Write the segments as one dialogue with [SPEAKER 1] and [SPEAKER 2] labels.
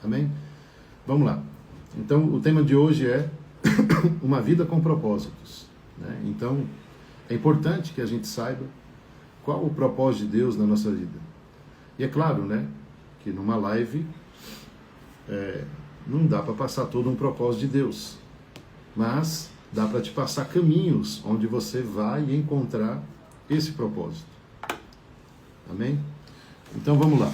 [SPEAKER 1] Amém? Vamos lá. Então, o tema de hoje é uma vida com propósitos, né? Então, é importante que a gente saiba qual o propósito de Deus na nossa vida. E é claro, né, que numa live não dá para passar todo um propósito de Deus, mas dá para te passar caminhos onde você vai encontrar esse propósito. Amém? Então vamos lá.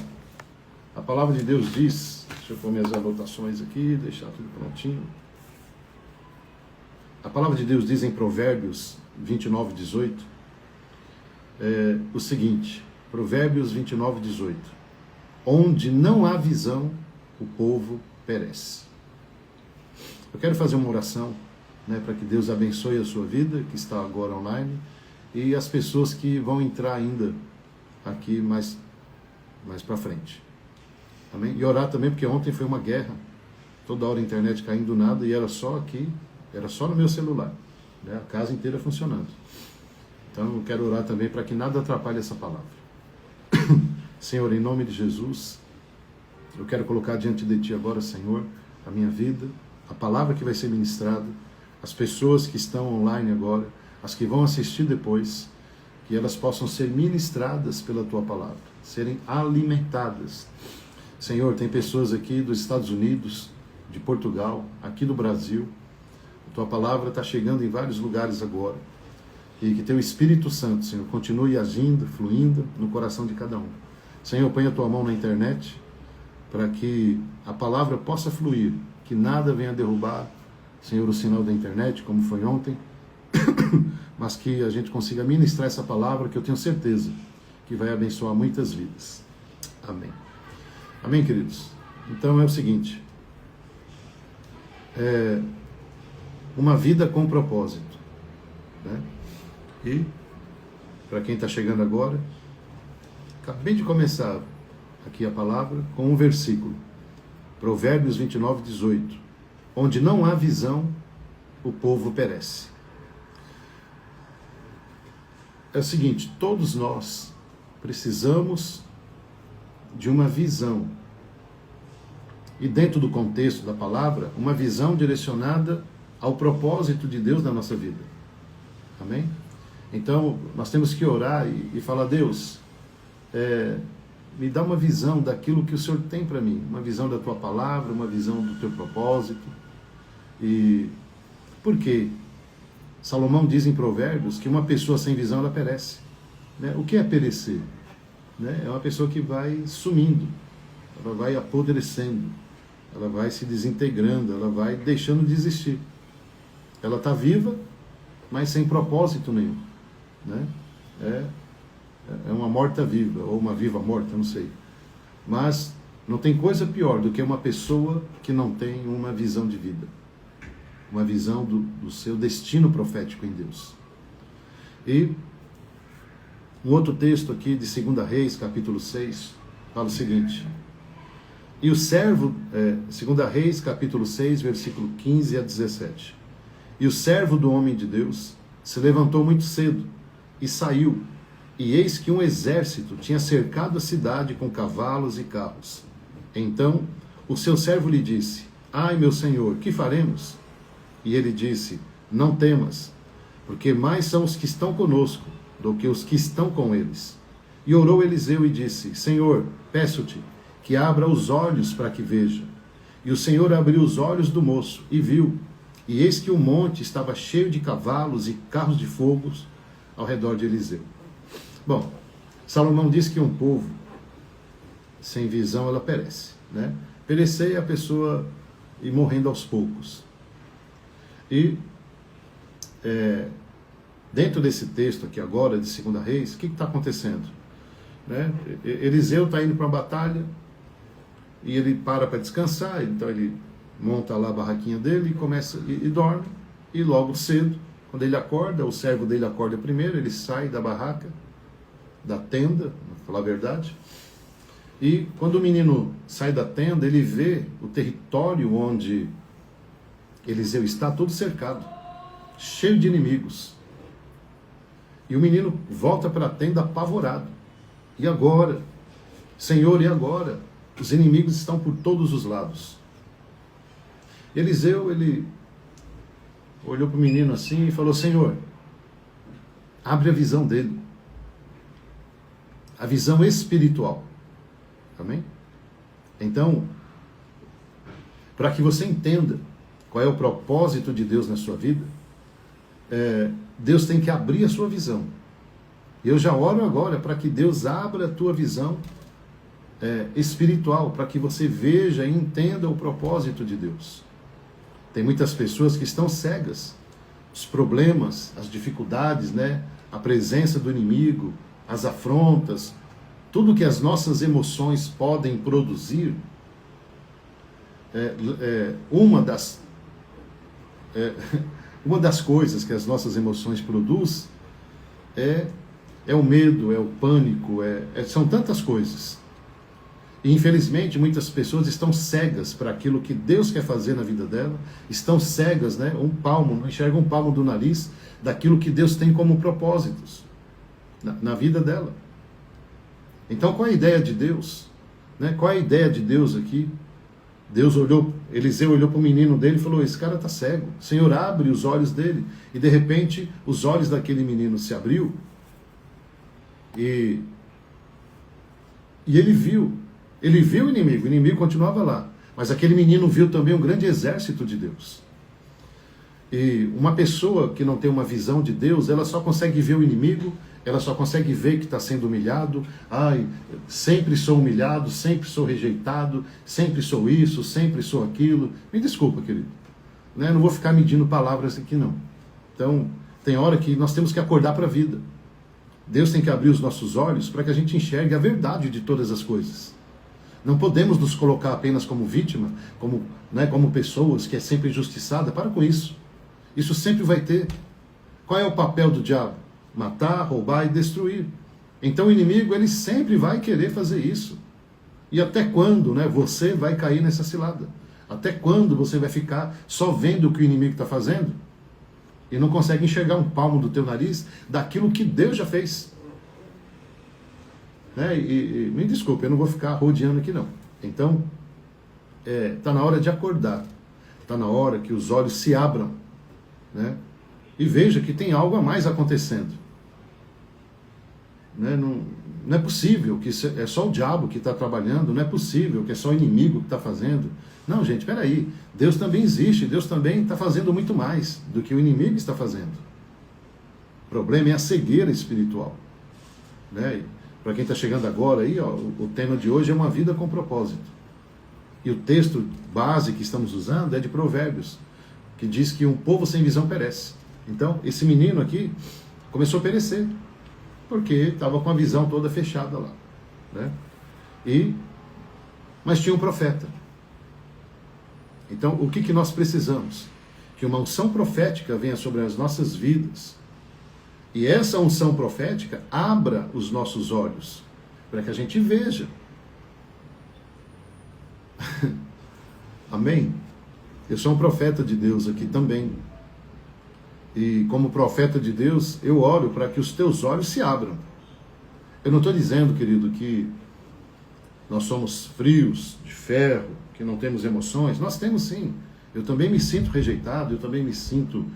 [SPEAKER 1] A palavra de Deus diz, deixa eu pôr minhas anotações aqui, deixar tudo prontinho. A palavra de Deus diz em Provérbios 29, 18, o seguinte, Provérbios 29, 18, onde não há visão, o povo perece. Eu quero fazer uma oração, né, para que Deus abençoe a sua vida, que está agora online, e as pessoas que vão entrar ainda aqui mais para frente. Amém? E orar também, porque ontem foi uma guerra, toda hora a internet caindo do nada, e era só aqui, era só no meu celular, né, a casa inteira funcionando. Então eu quero orar também para que nada atrapalhe essa palavra. Senhor, em nome de Jesus, eu quero colocar diante de Ti agora, Senhor, a minha vida, a palavra que vai ser ministrada, as pessoas que estão online agora, as que vão assistir depois, que elas possam ser ministradas pela Tua palavra, serem alimentadas. Senhor, tem pessoas aqui dos Estados Unidos, de Portugal, aqui do Brasil. A Tua palavra está chegando em vários lugares agora. E que Teu Espírito Santo, Senhor, continue agindo, fluindo no coração de cada um. Senhor, põe a Tua mão na internet para que a palavra possa fluir, que nada venha derrubar, Senhor, o sinal da internet, como foi ontem, mas que a gente consiga ministrar essa palavra, que eu tenho certeza que vai abençoar muitas vidas. Amém. Amém, queridos? Então é o seguinte, uma vida com propósito, né? E, para quem está chegando agora, acabei de começar aqui a palavra com um versículo, Provérbios 29, 18, onde não há visão, o povo perece. É o seguinte, todos nós precisamos de uma visão. E dentro do contexto da palavra, uma visão direcionada ao propósito de Deus na nossa vida. Amém? Então, nós temos que orar e falar, Deus, me dá uma visão daquilo que o Senhor tem para mim, uma visão da Tua palavra, uma visão do Teu propósito. E por quê? Salomão diz em Provérbios que uma pessoa sem visão, ela perece. Né? O que é perecer? Né? É uma pessoa que vai sumindo, ela vai apodrecendo, ela vai se desintegrando, ela vai deixando de existir. Ela está viva, mas sem propósito nenhum. Né? É uma morta-viva, ou uma viva-morta, não sei. Mas não tem coisa pior do que uma pessoa que não tem uma visão de vida. Uma visão do seu destino profético em Deus. E um outro texto aqui de 2 Reis, capítulo 6, fala o seguinte. E o servo, 2 Reis, capítulo 6, versículo 15 a 17. E o servo do homem de Deus se levantou muito cedo e saiu. E eis que um exército tinha cercado a cidade com cavalos e carros. Então o seu servo lhe disse, ai meu senhor, que faremos? E ele disse, não temas, porque mais são os que estão conosco do que os que estão com eles. E orou Eliseu e disse, Senhor, peço-te que abra os olhos para que veja. E o Senhor abriu os olhos do moço e viu, e eis que o monte estava cheio de cavalos e carros de fogo ao redor de Eliseu. Bom, Salomão diz que um povo sem visão, ela perece, né? Perecer é a pessoa ir morrendo aos poucos. E dentro desse texto aqui agora, de 2 Reis, o que está acontecendo? Né? Eliseu está indo para a batalha e ele para descansar, então ele monta lá a barraquinha dele e começa e dorme, e logo cedo, quando ele acorda, o servo dele acorda primeiro, ele sai da barraca, da tenda, para falar a verdade, e quando o menino sai da tenda, ele vê o território onde Eliseu está todo cercado, cheio de inimigos. E o menino volta para a tenda apavorado. E agora? Senhor, e agora? Os inimigos estão por todos os lados. Eliseu, ele olhou para o menino assim e falou: Senhor, abre a visão dele. A visão espiritual. Amém? Então, para que você entenda qual é o propósito de Deus na sua vida, Deus tem que abrir a sua visão. Eu já oro agora para que Deus abra a tua visão espiritual, para que você veja e entenda o propósito de Deus. Tem muitas pessoas que estão cegas. Os problemas, as dificuldades, né? A presença do inimigo, as afrontas, tudo que as nossas emoções podem produzir, uma das coisas que as nossas emoções produzem é o medo, é o pânico, são tantas coisas. E infelizmente muitas pessoas estão cegas para aquilo que Deus quer fazer na vida dela, estão cegas, né? Não enxergam um palmo do nariz daquilo que Deus tem como propósitos na vida dela. Então qual é a ideia de Deus? Né? Qual é a ideia de Deus aqui? Eliseu olhou para o menino dele e falou: esse cara está cego, Senhor, abre os olhos dele. E de repente os olhos daquele menino se abriu e ele viu o inimigo continuava lá, mas aquele menino viu também um grande exército de Deus. E uma pessoa que não tem uma visão de Deus, ela só consegue ver o inimigo, ela só consegue ver que está sendo humilhado. Sempre sou humilhado, sempre sou rejeitado, sempre sou isso, sempre sou aquilo. Me desculpa, querido, né? Não vou ficar medindo palavras aqui não. Então, tem hora que nós temos que acordar para a vida. Deus tem que abrir os nossos olhos para que a gente enxergue a verdade de todas as coisas. Não podemos nos colocar apenas como vítima, como pessoas que é sempre injustiçada. Para com isso. Isso sempre vai ter. Qual é o papel do diabo? Matar, roubar e destruir. Então o inimigo, ele sempre vai querer fazer isso. E até quando, né, você vai cair nessa cilada? Até quando você vai ficar só vendo o que o inimigo está fazendo e não consegue enxergar um palmo do teu nariz daquilo que Deus já fez? E me desculpe, eu não vou ficar rodeando aqui não. Então, está na hora de acordar. Está na hora que os olhos se abram, né? E veja que tem algo a mais acontecendo. Né? Não é possível que é só o diabo que está trabalhando, não é possível que é só o inimigo que está fazendo. Não, gente, espera aí. Deus também existe, Deus também está fazendo muito mais do que o inimigo está fazendo. O problema é a cegueira espiritual. Né? Para quem está chegando agora aí, o tema de hoje é uma vida com propósito. E o texto base que estamos usando é de Provérbios, que diz que um povo sem visão perece. Então, esse menino aqui começou a perecer, porque estava com a visão toda fechada lá. Né? Mas tinha um profeta. Então, o que nós precisamos? Que uma unção profética venha sobre as nossas vidas. E essa unção profética abra os nossos olhos, para que a gente veja. Amém? Eu sou um profeta de Deus aqui também. E como profeta de Deus, eu oro para que os teus olhos se abram. Eu não estou dizendo, querido, que nós somos frios, de ferro, que não temos emoções. Nós temos sim. Eu também me sinto rejeitado, eu também me sinto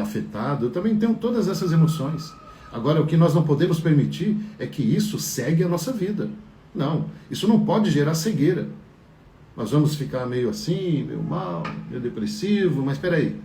[SPEAKER 1] afetado, eu também tenho todas essas emoções. Agora, o que nós não podemos permitir é que isso segue a nossa vida. Não, isso não pode gerar cegueira. Nós vamos ficar meio assim, meio mal, meio depressivo, mas espera aí,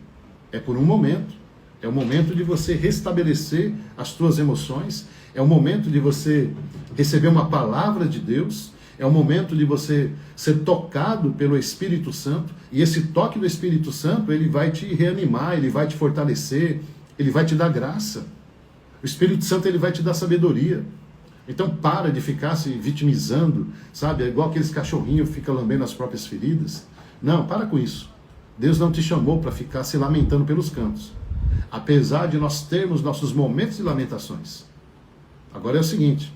[SPEAKER 1] é por um momento. É o momento de você restabelecer as tuas emoções, é o momento de você receber uma palavra de Deus, é o momento de você ser tocado pelo Espírito Santo, e esse toque do Espírito Santo, ele vai te reanimar, ele vai te fortalecer, ele vai te dar graça. O Espírito Santo, ele vai te dar sabedoria. Então para de ficar se vitimizando, sabe? É igual aqueles cachorrinhos que ficam lambendo as próprias feridas. Não, para com isso. Deus não te chamou para ficar se lamentando pelos cantos. Apesar de nós termos nossos momentos de lamentações. Agora é o seguinte.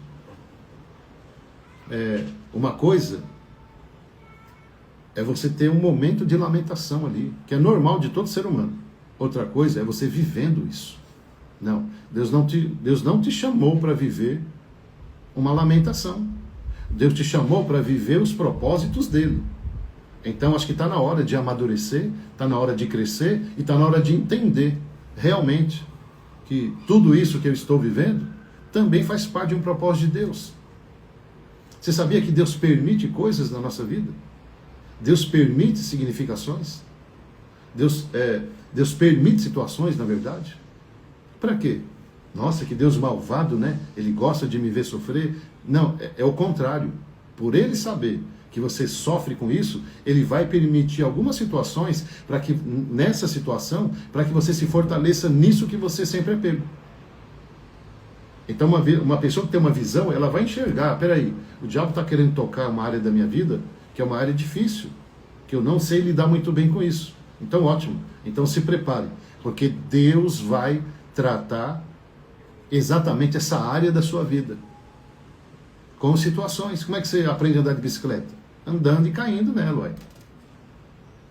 [SPEAKER 1] Uma coisa é você ter um momento de lamentação ali, que é normal de todo ser humano. Outra coisa é você vivendo isso. Não, Deus não te chamou para viver uma lamentação. Deus te chamou para viver os propósitos dele. Então acho que está na hora de amadurecer, está na hora de crescer e está na hora de entender realmente que tudo isso que eu estou vivendo também faz parte de um propósito de Deus. Você sabia que Deus permite coisas na nossa vida? Deus permite significações? Deus permite situações, na verdade? Para quê? Nossa, que Deus malvado, né? Ele gosta de me ver sofrer. Não, é o contrário. Por ele saber que você sofre com isso, ele vai permitir algumas situações para que, nessa situação, para que você se fortaleça nisso que você sempre é pego. Então, uma pessoa que tem uma visão, ela vai enxergar, peraí, o diabo está querendo tocar uma área da minha vida, que é uma área difícil, que eu não sei lidar muito bem com isso. Então, ótimo. Então, se prepare, porque Deus vai tratar exatamente essa área da sua vida. Com situações. Como é que você aprende a andar de bicicleta? Andando e caindo nela, ué.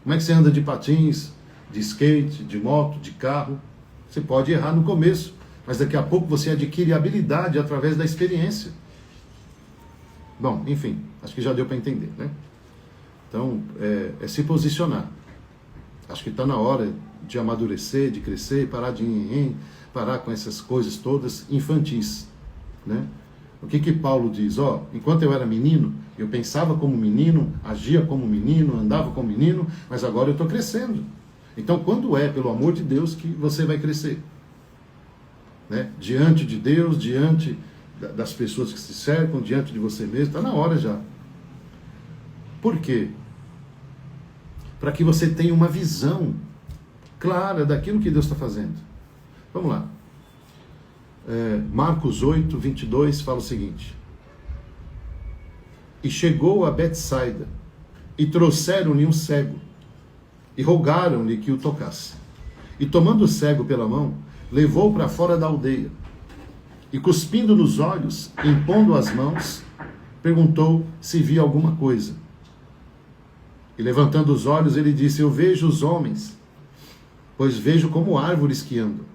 [SPEAKER 1] Como é que você anda de patins, de skate, de moto, de carro? Você pode errar no começo, mas daqui a pouco você adquire habilidade através da experiência. Bom, enfim, acho que já deu para entender, né? Então, é se posicionar. Acho que está na hora de amadurecer, de crescer, parar de parar com essas coisas todas infantis, né? O que Paulo diz? Enquanto eu era menino, eu pensava como menino, agia como menino, andava como menino, mas agora eu estou crescendo. Então, quando é, pelo amor de Deus, que você vai crescer? Né? Diante de Deus, diante das pessoas que se cercam, diante de você mesmo, está na hora já. Por quê? Para que você tenha uma visão clara daquilo que Deus está fazendo. Vamos lá. Marcos 8, 22 fala o seguinte: e chegou a Betsaida, e trouxeram-lhe um cego, e rogaram-lhe que o tocasse. E tomando o cego pela mão, levou para fora da aldeia, e cuspindo nos olhos, impondo as mãos, perguntou se via alguma coisa. E levantando os olhos, ele disse: eu vejo os homens, pois vejo como árvores que andam.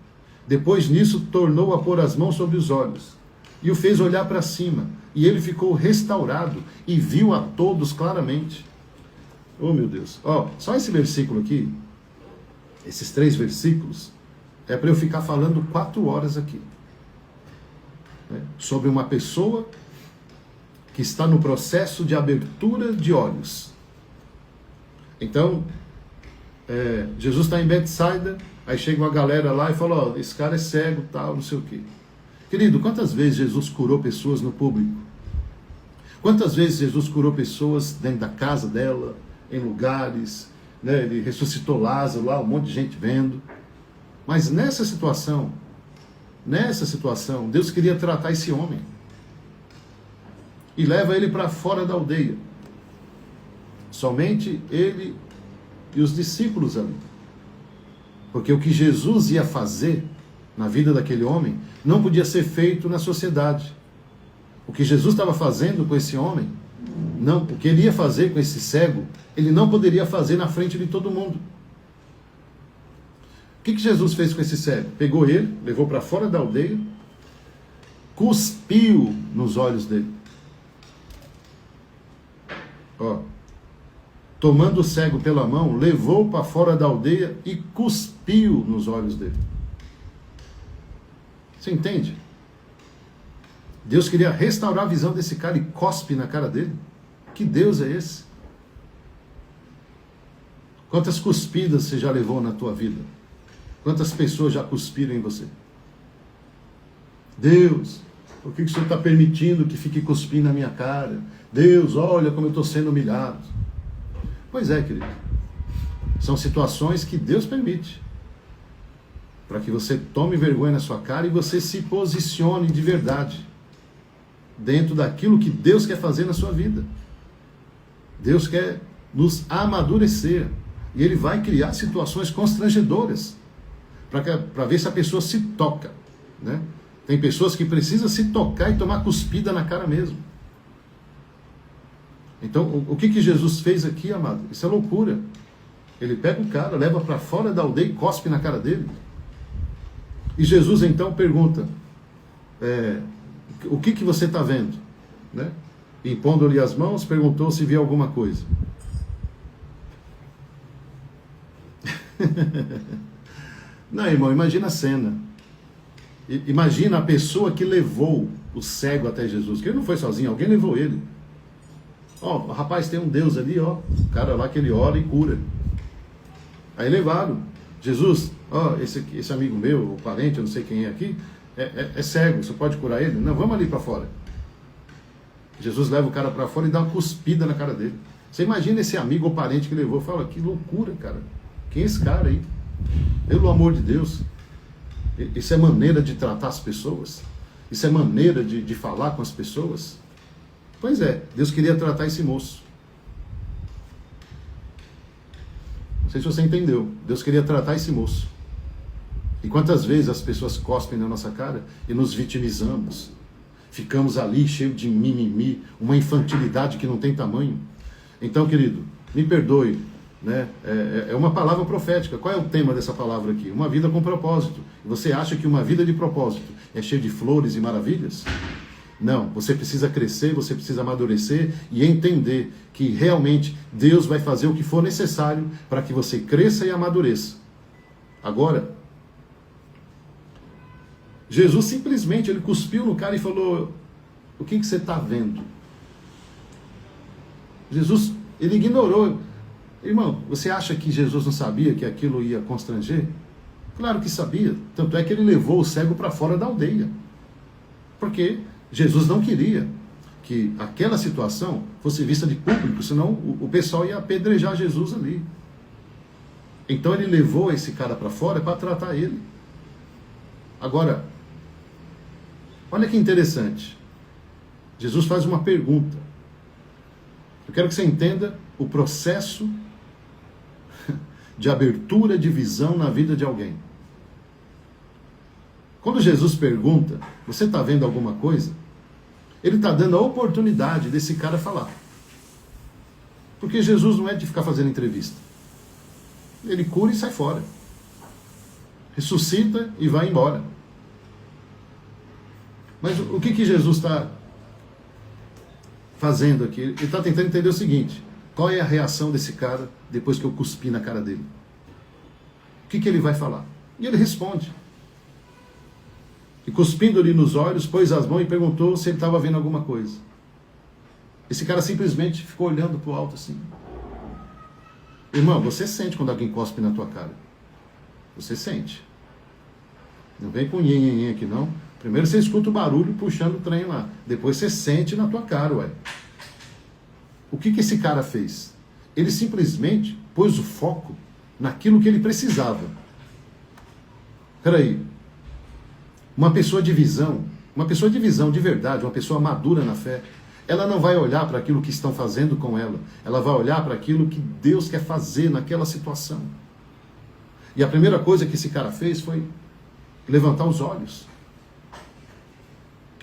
[SPEAKER 1] Depois nisso, tornou a pôr as mãos sobre os olhos, e o fez olhar para cima, e ele ficou restaurado, e viu a todos claramente. Oh, meu Deus! Só esse versículo aqui, esses 3 versículos, é para eu ficar falando 4 horas aqui, né? Sobre uma pessoa que está no processo de abertura de olhos. Então, Jesus está em Betsaida, aí chega uma galera lá e fala: esse cara é cego, tal, não sei o quê. Querido, quantas vezes Jesus curou pessoas no público? Quantas vezes Jesus curou pessoas dentro da casa dela, em lugares, né? Ele ressuscitou Lázaro lá, um monte de gente vendo. Mas nessa situação, Deus queria tratar esse homem. E leva ele para fora da aldeia. Somente ele e os discípulos ali. Porque o que Jesus ia fazer na vida daquele homem não podia ser feito na sociedade. O que Jesus estava fazendo com esse homem, não, o que ele ia fazer com esse cego, ele não poderia fazer na frente de todo mundo. O que Jesus fez com esse cego? Pegou ele, levou para fora da aldeia, cuspiu nos olhos dele. Tomando o cego pela mão, levou para fora da aldeia e cuspiu nos olhos dele. Você entende? Deus queria restaurar a visão desse cara e cospe na cara dele. Que Deus é esse? Quantas cuspidas você já levou na tua vida? Quantas pessoas já cuspiram em você? Deus, por que o Senhor está permitindo que fique cuspindo na minha cara? Deus, olha como eu estou sendo humilhado. Pois é, querido. São situações que Deus permite, para que você tome vergonha na sua cara e você se posicione de verdade dentro daquilo que Deus quer fazer na sua vida. Deus quer nos amadurecer, e Ele vai criar situações constrangedoras para ver se a pessoa se toca, né? Tem pessoas que precisam se tocar e tomar cuspida na cara mesmo. Então, o que Jesus fez aqui, amado? Isso é loucura. Ele pega o cara, leva para fora da aldeia e cospe na cara dele. E Jesus então pergunta: o que você está vendo? Né? Impondo-lhe as mãos, perguntou se via alguma coisa. Não, irmão, imagina a cena. Imagina a pessoa que levou o cego até Jesus, que ele não foi sozinho, alguém levou ele. Ó, rapaz, tem um Deus ali, ó, o cara lá que ele ora e cura. Aí levaram. Jesus, ó, esse amigo meu, o parente, eu não sei quem é aqui, é cego, você pode curar ele? Não, vamos ali para fora. Jesus leva o cara para fora e dá uma cuspida na cara dele. Você imagina esse amigo ou parente que levou, fala, que loucura, cara. Quem é esse cara aí? Pelo amor de Deus. Isso é maneira de tratar as pessoas? Isso é maneira de falar com as pessoas? Pois é, Deus queria tratar esse moço. Não sei se você entendeu. Deus queria tratar esse moço. E quantas vezes as pessoas cospem na nossa cara e nos vitimizamos? Ficamos ali cheio de mimimi, uma infantilidade que não tem tamanho. Então, querido, me perdoe, né? É uma palavra profética. Qual é o tema dessa palavra aqui? Uma vida com propósito. E você acha que uma vida de propósito é cheia de flores e maravilhas? Não, você precisa crescer, você precisa amadurecer e entender que realmente Deus vai fazer o que for necessário para que você cresça e amadureça. Agora, Jesus simplesmente, ele cuspiu no cara e falou, o que você está vendo? Jesus, ele ignorou. Irmão, você acha que Jesus não sabia que aquilo ia constranger? Claro que sabia, tanto é que ele levou o cego para fora da aldeia. Porque Jesus não queria que aquela situação fosse vista de público, senão o pessoal ia apedrejar Jesus ali. Então ele levou esse cara para fora para tratar ele. Agora, olha que interessante. Jesus faz uma pergunta. Eu quero que você entenda o processo de abertura de visão na vida de alguém. Quando Jesus pergunta, você está vendo alguma coisa? Ele está dando a oportunidade desse cara falar. Porque Jesus não é de ficar fazendo entrevista. Ele cura e sai fora. Ressuscita e vai embora. Mas o que Jesus está fazendo aqui? Ele está tentando entender o seguinte: qual é a reação desse cara depois que eu cuspi na cara dele? O que ele vai falar? E ele responde. E cuspindo-lhe nos olhos, pôs as mãos e perguntou se ele estava vendo alguma coisa. Esse cara simplesmente ficou olhando para o alto assim. Irmão, você sente quando alguém cospe na tua cara. Você sente. Não vem com nhen aqui não. Primeiro você escuta o barulho puxando o trem lá. Depois você sente na tua cara, ué. O que esse cara fez? Ele simplesmente pôs o foco naquilo que ele precisava. Peraí. Uma pessoa de visão de verdade, uma pessoa madura na fé, ela não vai olhar para aquilo que estão fazendo com ela. Ela vai olhar para aquilo que Deus quer fazer naquela situação. E a primeira coisa que esse cara fez foi levantar os olhos.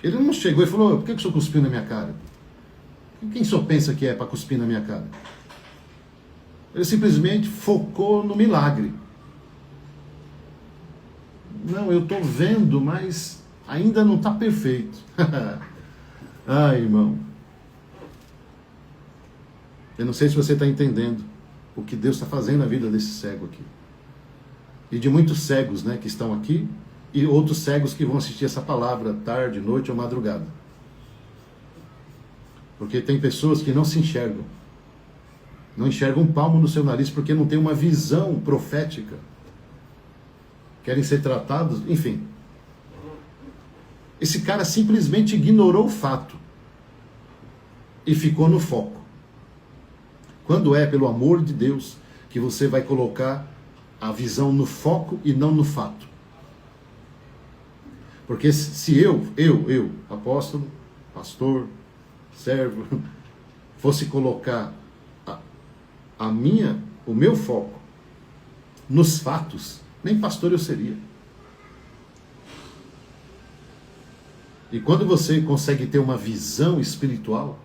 [SPEAKER 1] Ele não chegou e falou, por que o senhor cuspiu na minha cara? Quem o senhor pensa que é para cuspir na minha cara? Ele simplesmente focou no milagre. Não, eu estou vendo, mas ainda não está perfeito. Ai, irmão. Eu não sei se você está entendendo o que Deus está fazendo na vida desse cego aqui. E de muitos cegos, né, que estão aqui, e outros cegos que vão assistir essa palavra tarde, noite ou madrugada. Porque tem pessoas que não se enxergam. Não enxergam um palmo no seu nariz porque não tem uma visão profética. Querem ser tratados, enfim. Esse cara simplesmente ignorou o fato e ficou no foco. Quando é pelo amor de Deus que você vai colocar a visão no foco e não no fato? Porque se eu, apóstolo, pastor, servo, fosse colocar o meu foco nos fatos, nem pastor eu seria. E quando você consegue ter uma visão espiritual,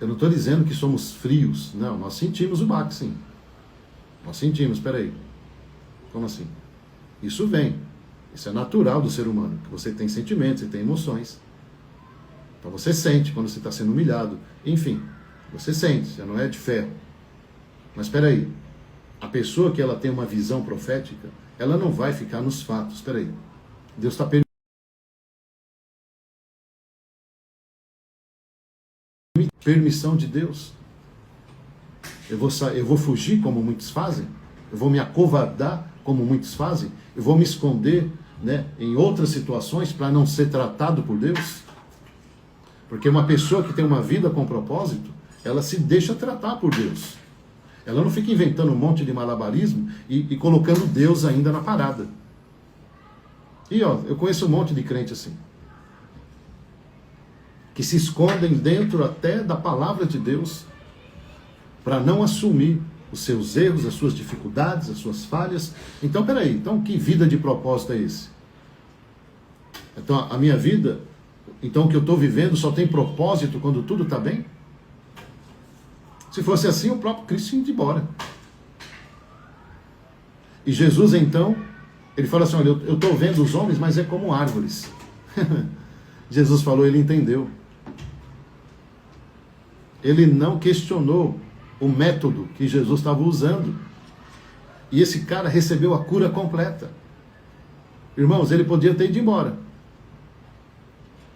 [SPEAKER 1] eu não estou dizendo que somos frios, não, nós sentimos o baque, sim. Nós sentimos, peraí, como assim? Isso vem, isso é natural do ser humano, que você tem sentimentos, você tem emoções. Então você sente quando você está sendo humilhado. Enfim, você sente, você não é de ferro. Mas espera aí, a pessoa que ela tem uma visão profética, ela não vai ficar nos fatos. Espera aí, Deus está permissão de Deus. Eu vou fugir como muitos fazem? Eu vou me acovardar como muitos fazem? Eu vou me esconder, né, em outras situações para não ser tratado por Deus? Porque uma pessoa que tem uma vida com propósito, ela se deixa tratar por Deus. Ela não fica inventando um monte de malabarismo e colocando Deus ainda na parada. E ó, eu conheço um monte de crente assim, que se escondem dentro até da palavra de Deus, para não assumir os seus erros, as suas dificuldades, as suas falhas. Então, peraí, então que vida de propósito é esse? Então, a minha vida, então o que eu estou vivendo só tem propósito quando tudo está bem? Se fosse assim, o próprio Cristo ia embora. E Jesus, então, ele fala assim, olha, eu estou vendo os homens, mas é como árvores. Jesus falou, ele entendeu. Ele não questionou o método que Jesus estava usando. E esse cara recebeu a cura completa. Irmãos, ele podia ter ido embora.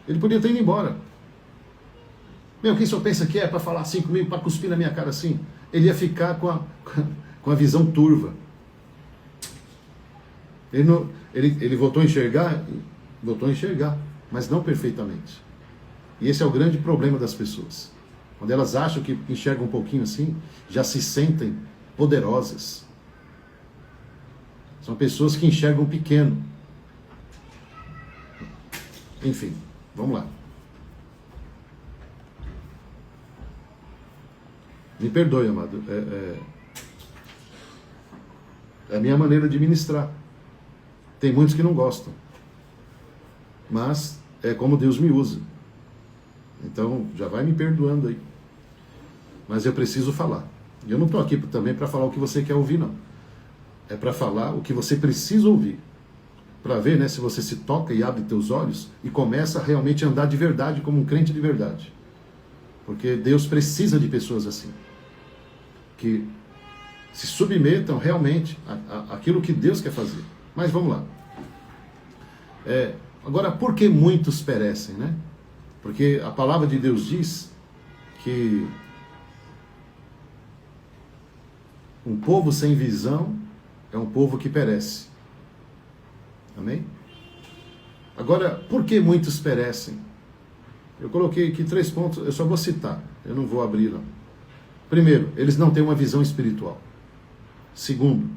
[SPEAKER 1] Ele podia ter ido embora. Meu, quem só pensa que é para falar assim comigo, para cuspir na minha cara assim? Ele ia ficar com a visão turva. Ele voltou a enxergar, mas não perfeitamente. E esse é o grande problema das pessoas. Quando elas acham que enxergam um pouquinho assim, já se sentem poderosas. São pessoas que enxergam pequeno. Enfim, vamos lá. Me perdoe, amado. É a minha maneira de ministrar. Tem muitos que não gostam. Mas é como Deus me usa. Então, já vai me perdoando aí. Mas eu preciso falar. E eu não estou aqui também para falar o que você quer ouvir, não. É para falar o que você precisa ouvir. Para ver, né, se você se toca e abre teus olhos e começa a realmente andar de verdade como um crente de verdade. Porque Deus precisa de pessoas assim. Que se submetam realmente àquilo que Deus quer fazer. Mas vamos lá. Agora, por que muitos perecem, né? Porque a palavra de Deus diz que um povo sem visão é um povo que perece. Amém? Agora, por que muitos perecem? Eu coloquei aqui 3 pontos, eu só vou citar, eu não vou abrir não. Primeiro, eles não têm uma visão espiritual. Segundo,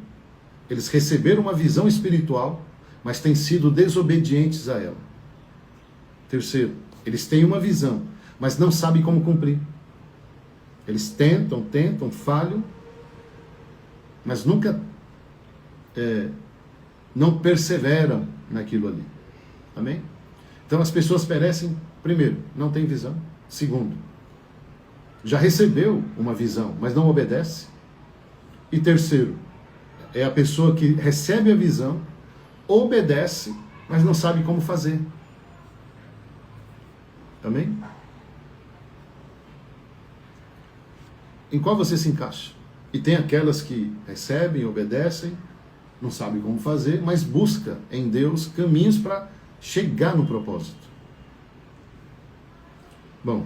[SPEAKER 1] eles receberam uma visão espiritual, mas têm sido desobedientes a ela. Terceiro, eles têm uma visão, mas não sabem como cumprir. Eles tentam, falham, mas nunca não perseveram naquilo ali. Amém? Então as pessoas perecem, primeiro, não tem visão. Segundo, já recebeu uma visão, mas não obedece. E terceiro, é a pessoa que recebe a visão, obedece, mas não sabe como fazer. Amém? Em qual você se encaixa? E tem aquelas que recebem, obedecem, não sabem como fazer, mas busca em Deus caminhos para chegar no propósito. Bom,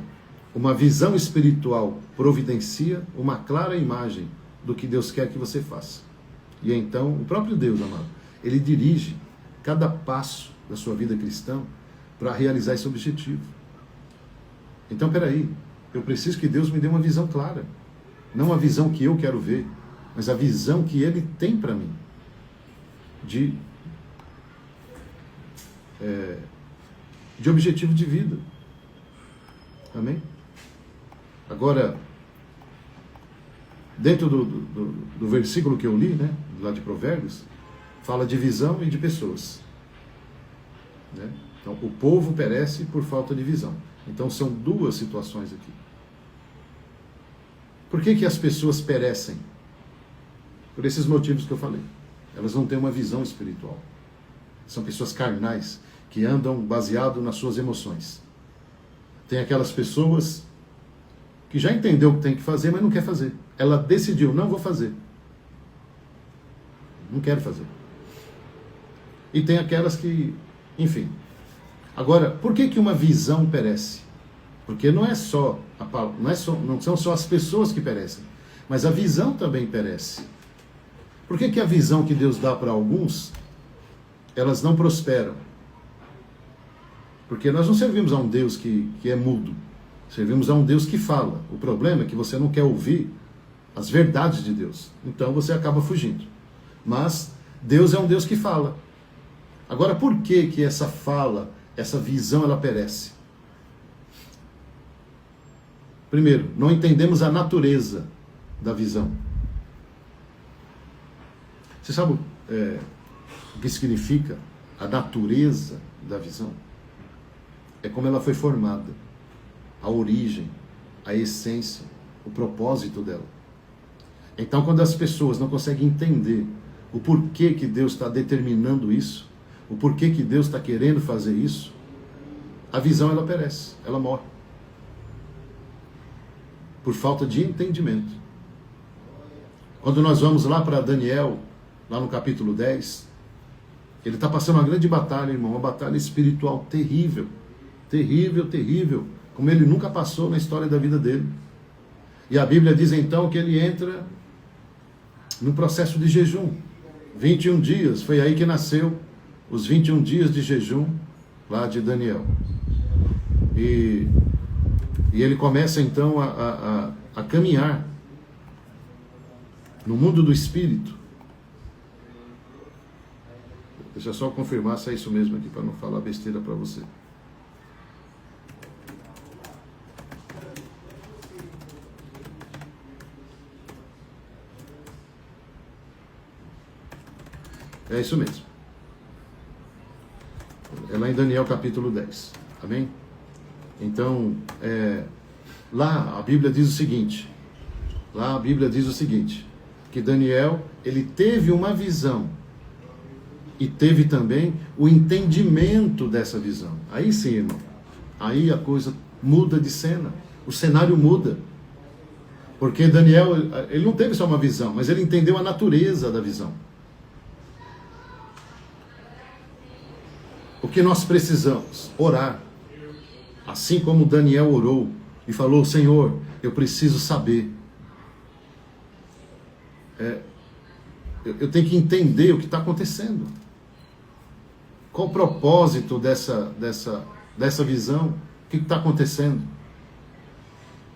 [SPEAKER 1] uma visão espiritual providencia uma clara imagem do que Deus quer que você faça. E então, o próprio Deus, amado, ele dirige cada passo da sua vida cristã para realizar esse objetivo. Então, peraí, eu preciso que Deus me dê uma visão clara. Não a visão que eu quero ver, mas a visão que Ele tem para mim. De objetivo de vida. Amém? Agora, dentro do versículo que eu li, né, lá de Provérbios, fala de visão e de pessoas. Né? Então, o povo perece por falta de visão. Então, são 2 situações aqui. Por que as pessoas perecem? Por esses motivos que eu falei. Elas não têm uma visão espiritual. São pessoas carnais, que andam baseado nas suas emoções. Tem aquelas pessoas que já entendeu o que tem que fazer, mas não quer fazer. Ela decidiu, não vou fazer. Não quero fazer. E tem aquelas que, enfim. Agora, por que uma visão perece? Porque não são só as pessoas que perecem, mas a visão também perece. Por que a visão que Deus dá para alguns, elas não prosperam? Porque nós não servimos a um Deus que é mudo. Servimos a um Deus que fala. O problema é que você não quer ouvir as verdades de Deus. Então você acaba fugindo. Mas Deus é um Deus que fala. Agora, por que essa fala, essa visão, ela perece? Primeiro, não entendemos a natureza da visão. Você sabe o que significa a natureza da visão? É como ela foi formada, a origem, a essência, o propósito dela. Então, quando as pessoas não conseguem entender o porquê que Deus está determinando isso, o porquê que Deus está querendo fazer isso, a visão ela perece, ela morre. Por falta de entendimento. Quando nós vamos lá para Daniel, lá no capítulo 10, ele está passando uma grande batalha, irmão, uma batalha espiritual terrível. Terrível, terrível, como ele nunca passou na história da vida dele. E a Bíblia diz então que ele entra no processo de jejum. 21 dias, foi aí que nasceu os 21 dias de jejum lá de Daniel. E ele começa então a caminhar no mundo do espírito. Deixa eu só confirmar se é isso mesmo aqui, para não falar besteira para você. É isso mesmo. É lá em Daniel capítulo 10. Amém? Então, lá a Bíblia diz o seguinte. Que Daniel, ele teve uma visão. E teve também o entendimento dessa visão. Aí sim, irmão. Aí a coisa muda de cena. O cenário muda. Porque Daniel, ele não teve só uma visão, mas ele entendeu a natureza da visão. O que nós precisamos? Orar. Assim como Daniel orou e falou, Senhor, eu preciso saber. Eu tenho que entender o que está acontecendo. Qual o propósito dessa visão? O que está acontecendo?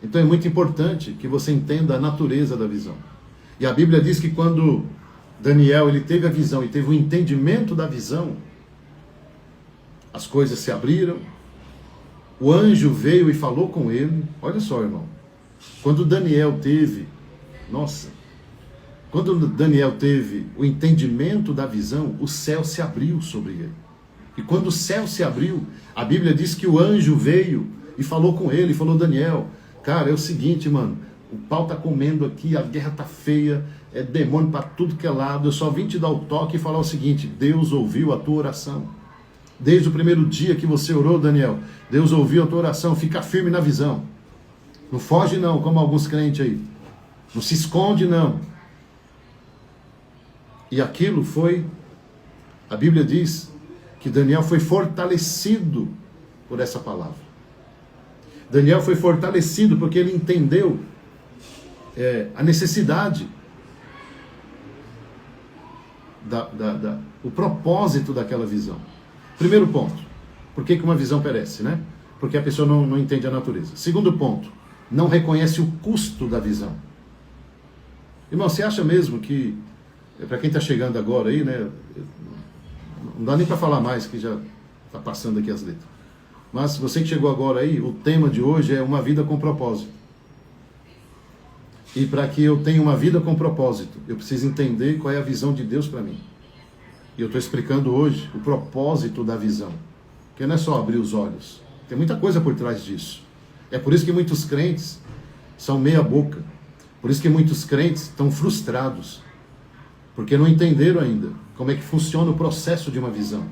[SPEAKER 1] Então é muito importante que você entenda a natureza da visão. E a Bíblia diz que quando Daniel ele teve a visão e teve o entendimento da visão, as coisas se abriram, o anjo veio e falou com ele. Olha só, irmão, quando Daniel teve o entendimento da visão, o céu se abriu sobre ele. E quando o céu se abriu, a Bíblia diz que o anjo veio e falou com ele, falou, Daniel, cara, é o seguinte, mano, o pau tá comendo aqui, a guerra tá feia, é demônio para tudo que é lado, eu só vim te dar o toque e falar o seguinte, Deus ouviu a tua oração. Desde o primeiro dia que você orou, Daniel, Deus ouviu a tua oração, fica firme na visão. Não foge não, como alguns crentes aí. Não se esconde não. E aquilo foi, a Bíblia diz que Daniel foi fortalecido por essa palavra. Daniel foi fortalecido porque ele entendeu a necessidade, o propósito daquela visão. Primeiro ponto, por que uma visão perece, né? Porque a pessoa não entende a natureza. Segundo ponto, não reconhece o custo da visão. Irmão, você acha mesmo que, para quem está chegando agora aí, né? Não dá nem para falar mais, que já está passando aqui as letras. Mas você que chegou agora aí, o tema de hoje é uma vida com propósito. E para que eu tenha uma vida com propósito, eu preciso entender qual é a visão de Deus para mim. E eu estou explicando hoje o propósito da visão. Que não é só abrir os olhos. Tem muita coisa por trás disso. É por isso que muitos crentes são meia boca. Por isso que muitos crentes estão frustrados. Porque não entenderam ainda como é que funciona o processo de uma visão.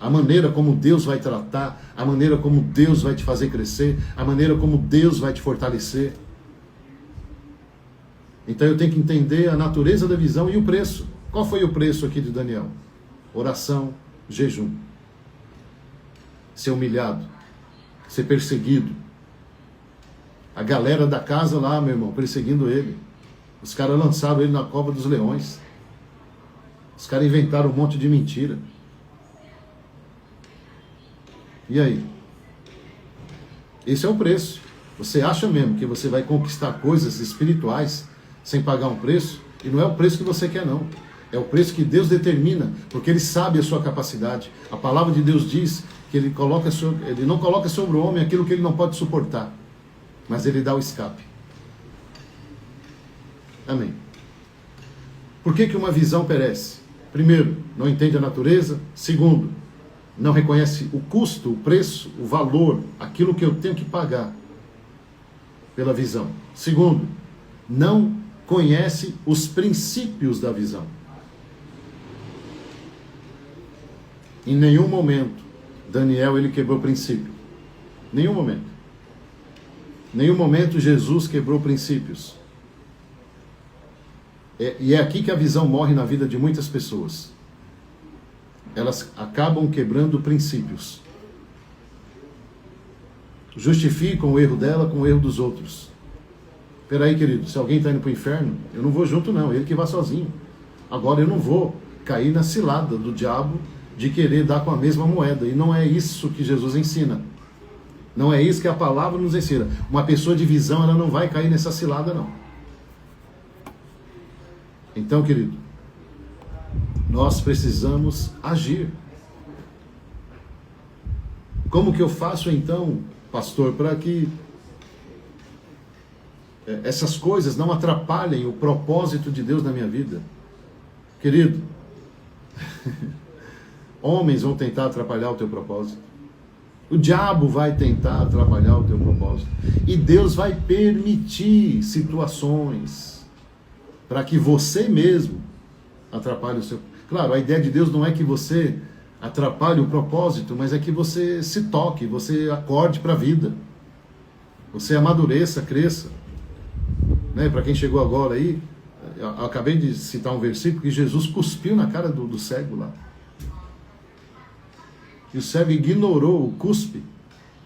[SPEAKER 1] a maneira como Deus vai tratar, a maneira como Deus vai te fazer crescer, a maneira como Deus vai te fortalecer. Então eu tenho que entender a natureza da visão e o preço. Qual foi o preço aqui de Daniel? Oração, jejum. Ser humilhado, ser perseguido. A galera da casa lá, meu irmão, perseguindo ele. Os caras lançaram ele na cova dos leões. Os caras inventaram um monte de mentira. E aí? Esse é o preço. Você acha mesmo que você vai conquistar coisas espirituais sem pagar um preço? E não é o preço que você quer, não. É o preço que Deus determina, porque Ele sabe a sua capacidade. A palavra de Deus diz que Ele não coloca sobre o homem aquilo que ele não pode suportar, mas Ele dá o escape. Amém. Por que que uma visão perece? Primeiro, não entende a natureza. Segundo, não reconhece o custo, o preço, o valor, aquilo que eu tenho que pagar pela visão. Segundo, não conhece os princípios da visão. Em nenhum momento, Daniel ele quebrou o princípio. Nenhum momento. Nenhum momento Jesus quebrou princípios. E é aqui que a visão morre na vida de muitas pessoas. Elas acabam quebrando princípios. Justificam o erro dela com o erro dos outros. Peraí, querido, se alguém está indo para o inferno, eu não vou junto não, ele que vá sozinho. Agora eu não vou cair na cilada do diabo de querer dar com a mesma moeda. E não é isso que Jesus ensina. Não é isso que a palavra nos ensina. Uma pessoa de visão, ela não vai cair nessa cilada não. Então, querido, nós precisamos agir. Como que eu faço então, pastor, para que essas coisas não atrapalhem o propósito de Deus na minha vida? Querido, homens vão tentar atrapalhar o teu propósito. O diabo vai tentar atrapalhar o teu propósito. E Deus vai permitir situações para que você mesmo atrapalhe o seu... Claro, a ideia de Deus não é que você atrapalhe o propósito, mas é que você se toque, você acorde para a vida. Você amadureça, cresça. Né? Para quem chegou agora aí, eu acabei de citar um versículo que Jesus cuspiu na cara do cego lá. E o cego ignorou o cuspe,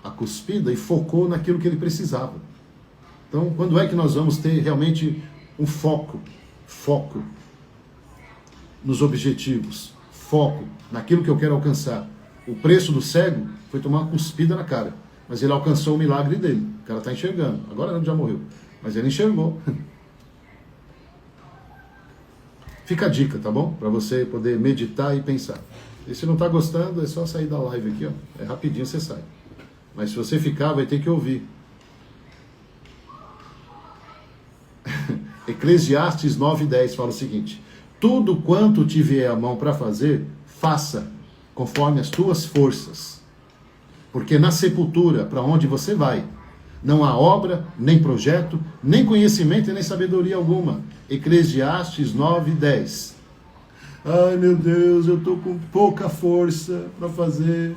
[SPEAKER 1] a cuspida, e focou naquilo que ele precisava. Então, quando é que nós vamos ter realmente um foco nos objetivos, foco naquilo que eu quero alcançar? O preço do cego foi tomar uma cuspida na cara, mas ele alcançou o milagre dele. O cara está enxergando, agora ele já morreu, mas ele enxergou. Fica a dica, tá bom? Para você poder meditar e pensar. E se não está gostando, é só sair da live aqui, ó. É rapidinho, você sai. Mas se você ficar, vai ter que ouvir. Eclesiastes 9:10 fala o seguinte: tudo quanto te vier a mão para fazer, faça conforme as tuas forças. Porque na sepultura, para onde você vai, não há obra, nem projeto, nem conhecimento e nem sabedoria alguma. Eclesiastes 9:10. Ai, meu Deus, eu estou com pouca força para fazer.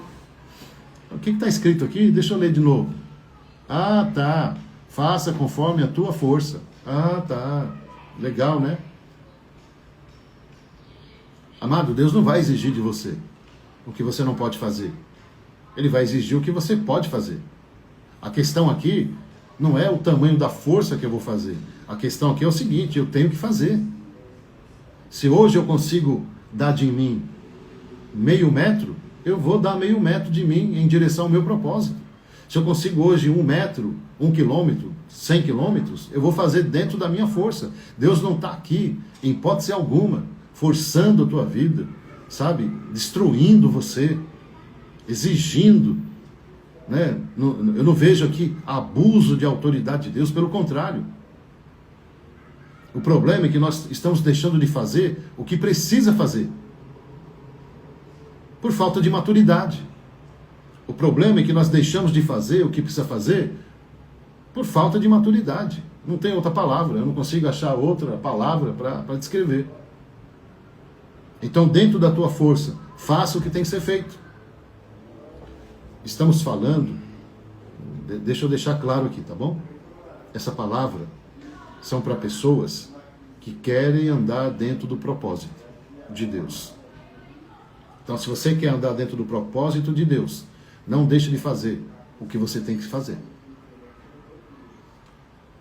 [SPEAKER 1] O que está escrito aqui? Deixa eu ler de novo. Ah, tá. Faça conforme a tua força. Ah, tá. Legal, né? Amado, Deus não vai exigir de você o que você não pode fazer. Ele vai exigir o que você pode fazer. A questão aqui não é o tamanho da força que eu vou fazer. A questão aqui é o seguinte: eu tenho que fazer. Se hoje eu consigo dar de mim meio metro, eu vou dar meio metro de mim em direção ao meu propósito. Se eu consigo hoje 1 metro, 1 quilômetro, 100 quilômetros, eu vou fazer dentro da minha força. Deus não está aqui, em hipótese alguma, forçando a tua vida, sabe? Destruindo você, exigindo. Né? Eu não vejo aqui abuso de autoridade de Deus, pelo contrário. O problema é que nós estamos deixando de fazer o que precisa fazer, por falta de maturidade. O problema é que nós deixamos de fazer o que precisa fazer por falta de maturidade. Não tem outra palavra, eu não consigo achar outra palavra para descrever. Então, dentro da tua força, Faça o que tem que ser feito. Estamos falando, deixa eu deixar claro aqui, tá bom? Essa palavra são para pessoas que querem andar dentro do propósito de Deus. Então, se você quer andar dentro do propósito de Deus, não deixe de fazer o que você tem que fazer.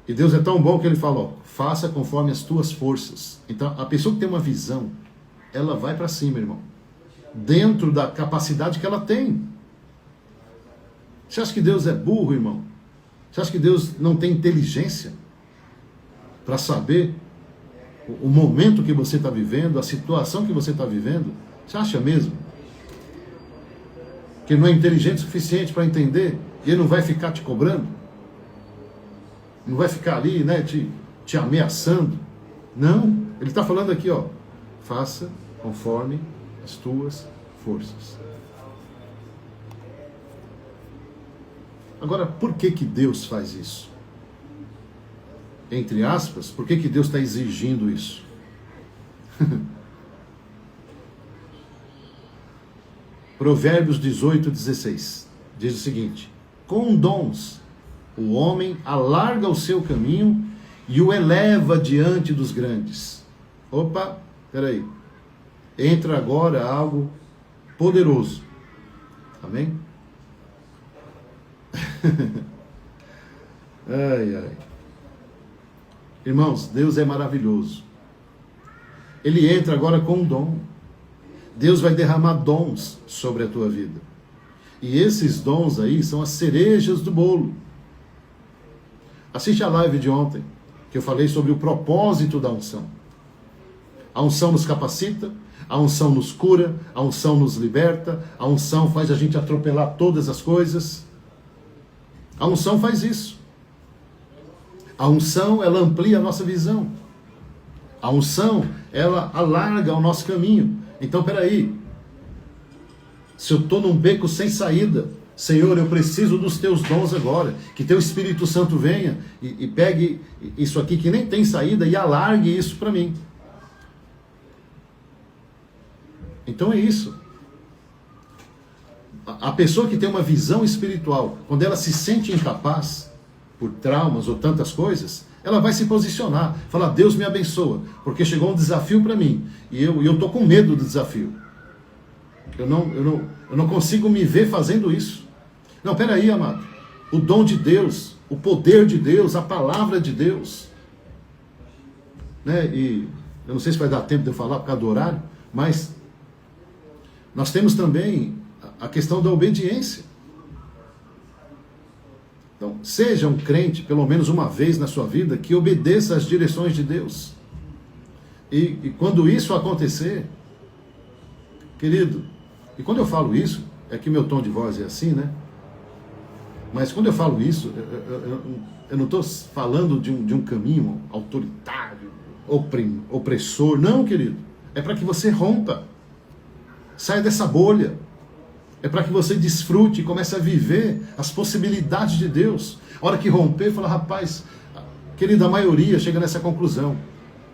[SPEAKER 1] E Deus é tão bom que Ele fala, ó, faça conforme as tuas forças. Então, a pessoa que tem uma visão, ela vai para cima, irmão. Dentro da capacidade que ela tem. Você acha que Deus é burro, irmão? Você acha que Deus não tem inteligência para saber o momento que você está vivendo, a situação que você está vivendo? Você acha mesmo que Ele não é inteligente o suficiente para entender e Ele não vai ficar te cobrando? Não vai ficar ali, né, te ameaçando? Não, Ele está falando aqui, ó, faça conforme as tuas forças. Agora, por que Deus faz isso? Entre aspas, por que Deus está exigindo isso? Provérbios 18:16 diz o seguinte: com dons o homem alarga o seu caminho e o eleva diante dos grandes. Opa, peraí. Entra agora algo poderoso. Amém? Ai, ai. Irmãos, Deus é maravilhoso. Ele entra agora com um dom. Deus vai derramar dons sobre a tua vida. E esses dons aí são as cerejas do bolo. Assiste a live de ontem, que eu falei sobre o propósito da unção. A unção nos capacita, a unção nos cura, a unção nos liberta, a unção faz a gente atropelar todas as coisas. A unção faz isso. A unção, ela amplia a nossa visão. A unção, ela alarga o nosso caminho. Então, peraí. Se eu estou num beco sem saída, Senhor, eu preciso dos teus dons agora. Que teu Espírito Santo venha e pegue isso aqui que nem tem saída e alargue isso para mim. Então é isso. A pessoa que tem uma visão espiritual, quando ela se sente incapaz, por traumas ou tantas coisas, ela vai se posicionar, falar, Deus me abençoa, porque chegou um desafio para mim, e eu estou com medo do desafio. Eu não consigo me ver fazendo isso. Não, peraí, amado. O dom de Deus, o poder de Deus, a palavra de Deus. Né? E eu não sei se vai dar tempo de eu falar por causa do horário, mas nós temos também a questão da obediência. Então, seja um crente, pelo menos uma vez na sua vida, que obedeça às direções de Deus. E quando isso acontecer, querido, e quando eu falo isso, é que meu tom de voz é assim, né? Mas quando eu falo isso, eu não estou falando de um caminho autoritário, opressor. Não, querido. É para que você rompa. Saia dessa bolha. É para que você desfrute e comece a viver as possibilidades de Deus. A hora que romper, fala, rapaz, querida, a maioria chega nessa conclusão.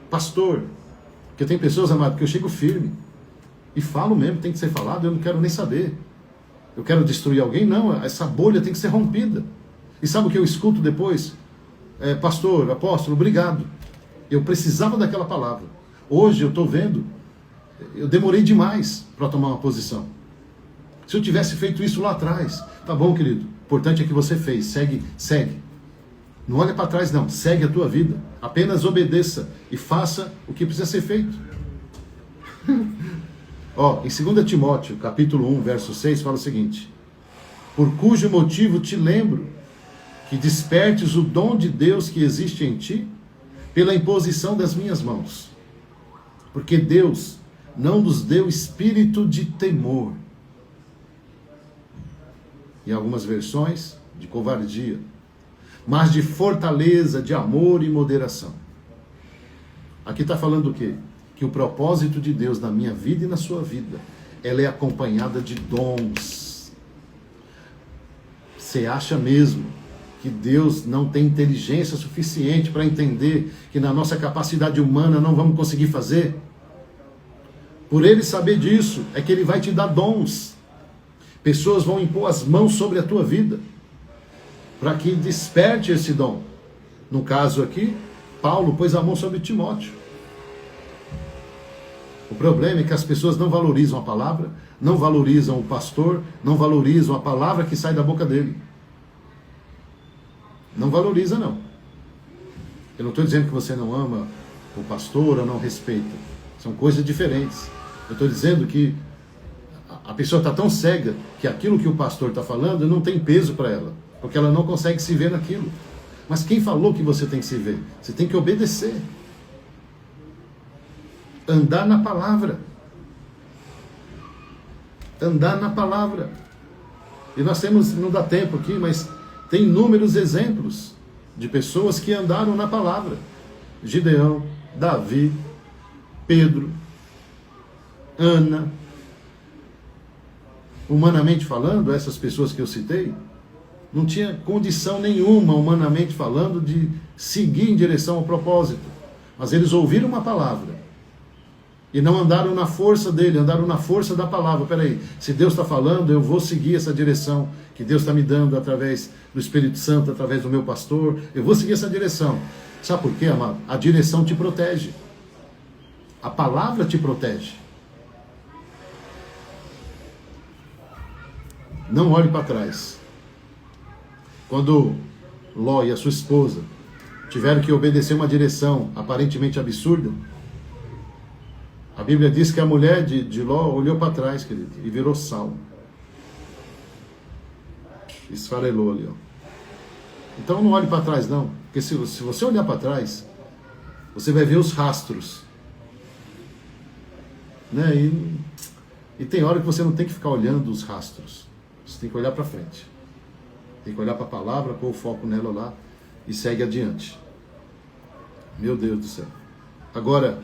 [SPEAKER 1] Pastor, porque tem pessoas, amado, que eu chego firme. E falo mesmo, tem que ser falado, eu não quero nem saber. Eu quero destruir alguém? Não, essa bolha tem que ser rompida. E sabe o que eu escuto depois? Pastor, apóstolo, obrigado. Eu precisava daquela palavra. Hoje eu estou vendo, eu demorei demais para tomar uma posição. Se eu tivesse feito isso lá atrás, tá bom, querido, o importante é que você fez, segue. Não olha para trás não, segue a tua vida. Apenas obedeça e faça o que precisa ser feito. Ó, em 2 Timóteo, capítulo 1, verso 6, fala o seguinte: por cujo motivo te lembro que despertes o dom de Deus que existe em ti pela imposição das minhas mãos. Porque Deus não nos deu espírito de temor. Em algumas versões, de covardia, mas de fortaleza, de amor e moderação. Aqui está falando o quê? Que o propósito de Deus na minha vida e na sua vida, ela é acompanhada de dons. Você acha mesmo que Deus não tem inteligência suficiente para entender que na nossa capacidade humana não vamos conseguir fazer? Por ele saber disso, é que ele vai te dar dons. Pessoas vão impor as mãos sobre a tua vida, para que desperte esse dom. No caso aqui, Paulo pôs a mão sobre Timóteo. O problema é que as pessoas não valorizam a palavra, não valorizam o pastor, não valorizam a palavra que sai da boca dele. Não valoriza, não. Eu não estou dizendo que você não ama o pastor ou não respeita. São coisas diferentes. Eu estou dizendo que a pessoa está tão cega que aquilo que o pastor está falando não tem peso para ela, porque ela não consegue se ver naquilo. Mas quem falou que você tem que se ver? Você tem que obedecer. Andar na palavra. Andar na palavra. E nós temos, não dá tempo aqui, mas tem inúmeros exemplos de pessoas que andaram na palavra. Gideão, Davi, Pedro, Ana. Humanamente falando, essas pessoas que eu citei, não tinha condição nenhuma, humanamente falando, de seguir em direção ao propósito. Mas eles ouviram uma palavra e não andaram na força dele, andaram na força da palavra. Peraí, se Deus está falando, eu vou seguir essa direção que Deus está me dando através do Espírito Santo, através do meu pastor. Eu vou seguir essa direção. Sabe por quê, amado? A direção te protege. A palavra te protege. Não olhe para trás. Quando Ló e a sua esposa tiveram que obedecer uma direção aparentemente absurda, a Bíblia diz que a mulher de Ló olhou para trás, querido, e virou sal. Esfarelou ali, ó. Então não olhe para trás, não. Porque se você olhar para trás, você vai ver os rastros. Né? E tem hora que você não tem que ficar olhando os rastros. Você tem que olhar para frente. Tem que olhar para a palavra, pôr o foco nela lá e segue adiante. Meu Deus do céu. Agora,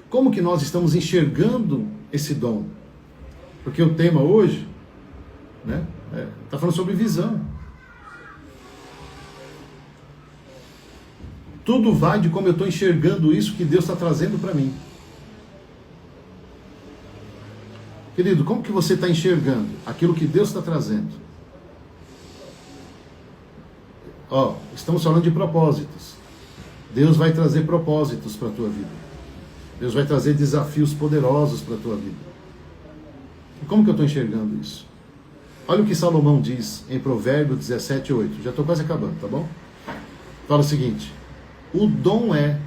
[SPEAKER 1] como que nós estamos enxergando esse dom? Porque o tema hoje, né, tá falando sobre visão. Tudo vai de como eu estou enxergando isso que Deus está trazendo para mim. Querido, como que você está enxergando aquilo que Deus está trazendo? Ó, estamos falando de propósitos. Deus vai trazer propósitos para a tua vida. Deus vai trazer desafios poderosos para a tua vida. E como que eu estou enxergando isso? Olha o que Salomão diz em Provérbios 17:8. Já estou quase acabando, tá bom? Fala o seguinte: o dom é,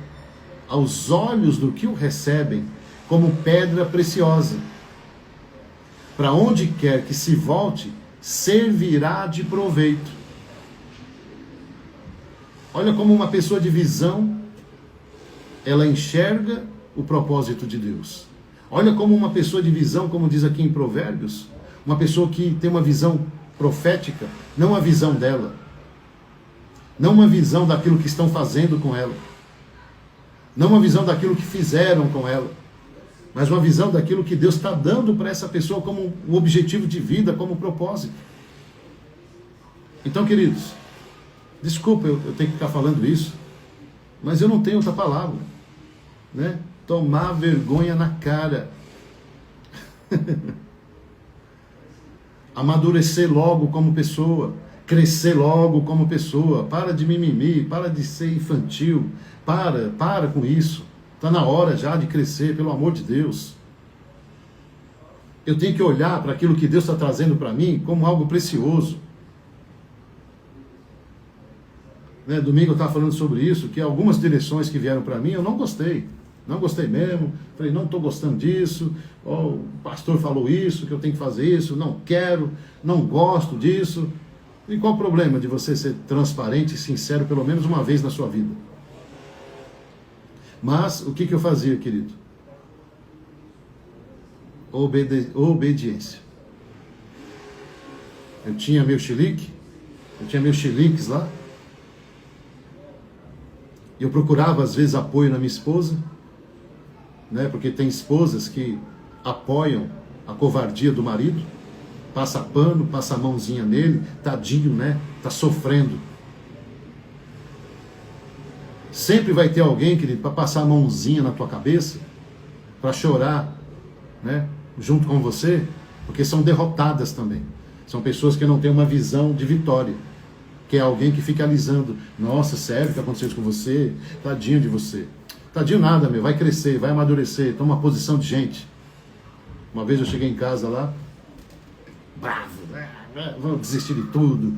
[SPEAKER 1] aos olhos do que o recebem, como pedra preciosa. Para onde quer que se volte, servirá de proveito. Olha como uma pessoa de visão, ela enxerga o propósito de Deus. Olha como uma pessoa de visão, como diz aqui em Provérbios, uma pessoa que tem uma visão profética, não a visão dela, não uma visão daquilo que estão fazendo com ela, não uma visão daquilo que fizeram com ela, mas uma visão daquilo que Deus está dando para essa pessoa como um objetivo de vida, como um propósito. Então, queridos, desculpa eu tenho que ficar falando isso, mas eu não tenho outra palavra, né? Tomar vergonha na cara. Amadurecer logo como pessoa, crescer logo como pessoa. Para de mimimi, para de ser infantil, para com isso. Está na hora já de crescer, pelo amor de Deus. Eu tenho que olhar para aquilo que Deus está trazendo para mim como algo precioso. Né? Domingo eu estava falando sobre isso, que algumas direções que vieram para mim eu não gostei. Não gostei mesmo. Falei, não estou gostando disso. Oh, o pastor falou isso, que eu tenho que fazer isso. Não quero, não gosto disso. E qual o problema de você ser transparente e sincero pelo menos uma vez na sua vida? Mas o que eu fazia, querido? Obediência. Eu tinha meu chilique, eu tinha meus chiliques lá. E eu procurava às vezes apoio na minha esposa, né? Porque tem esposas que apoiam a covardia do marido, passa pano, passa a mãozinha nele, tadinho, né? Tá sofrendo. Sempre vai ter alguém, querido, para passar a mãozinha na tua cabeça, para chorar, né, junto com você, porque são derrotadas também. São pessoas que não têm uma visão de vitória, que é alguém que fica alisando. Nossa, sério que aconteceu isso com você? Tadinho de você. Tadinho nada, meu, vai crescer, vai amadurecer, toma uma posição de gente. Uma vez eu cheguei em casa lá, bravo, vamos desistir de tudo.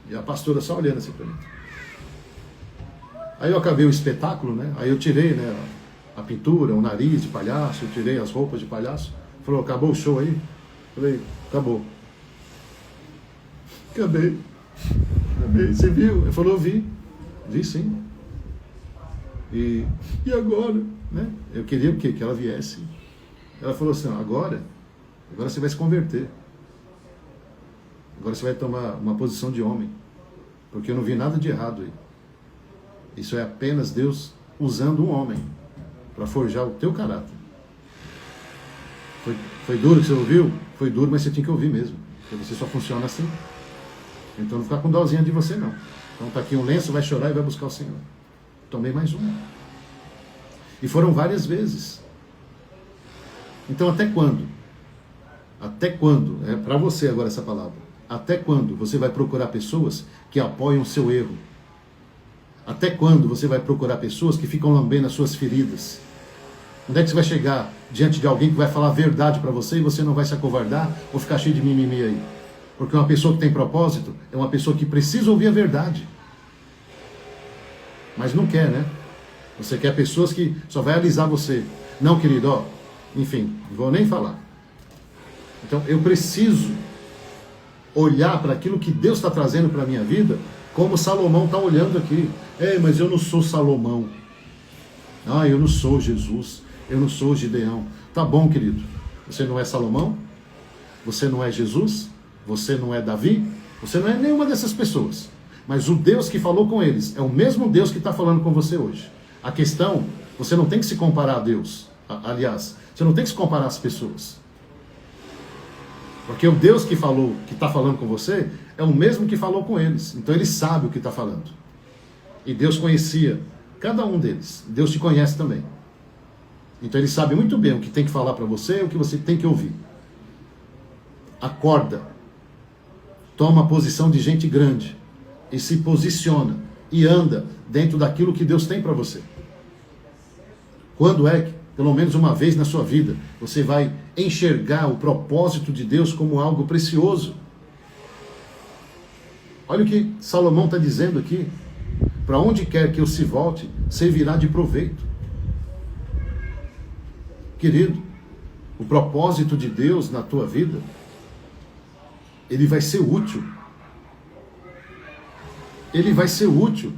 [SPEAKER 1] E a pastora só olhando assim para mim. Aí eu acabei o espetáculo, né? Aí eu tirei, né, a pintura, o nariz de palhaço, eu tirei as roupas de palhaço. Falou, acabou o show aí? Falei, acabou. Acabei. Você viu? Ele falou, vi sim. E agora? Né? Eu queria o quê? Que ela viesse. Ela falou assim, agora você vai se converter. Agora você vai tomar uma posição de homem. Porque eu não vi nada de errado aí. Isso é apenas Deus usando um homem para forjar o teu caráter. Foi duro que você ouviu? Foi duro, mas você tinha que ouvir mesmo. Porque você só funciona assim. Então não ficar com dozinha de você não. Então tá aqui um lenço, vai chorar e vai buscar o Senhor. Tomei mais um. E foram várias vezes. Então até quando? Até quando? É para você agora essa palavra. Até quando você vai procurar pessoas que apoiam o seu erro? Até quando você vai procurar pessoas que ficam lambendo as suas feridas? Onde é que você vai chegar diante de alguém que vai falar a verdade para você e você não vai se acovardar ou ficar cheio de mimimi aí? Porque uma pessoa que tem propósito é uma pessoa que precisa ouvir a verdade. Mas não quer, né? Você quer pessoas que só vai alisar você. Não, querido, ó, enfim, não vou nem falar. Então eu preciso olhar para aquilo que Deus está trazendo para a minha vida, como Salomão está olhando aqui. Mas eu não sou Salomão. Eu não sou Jesus. Eu não sou Gideão. Tá bom, querido. Você não é Salomão? Você não é Jesus? Você não é Davi? Você não é nenhuma dessas pessoas. Mas o Deus que falou com eles é o mesmo Deus que está falando com você hoje. A questão, você não tem que se comparar a Deus. Aliás, você não tem que se comparar às pessoas. Porque o Deus que falou, que está falando com você, é o mesmo que falou com eles. Então ele sabe o que está falando. E Deus conhecia cada um deles. Deus te conhece também. Então ele sabe muito bem o que tem que falar para você e o que você tem que ouvir. Acorda. Toma a posição de gente grande. E se posiciona. E anda dentro daquilo que Deus tem para você. Quando é que, pelo menos uma vez na sua vida, você vai enxergar o propósito de Deus como algo precioso? Olha o que Salomão está dizendo aqui. Para onde quer que eu se volte, servirá de proveito. Querido, o propósito de Deus na tua vida, ele vai ser útil. Ele vai ser útil.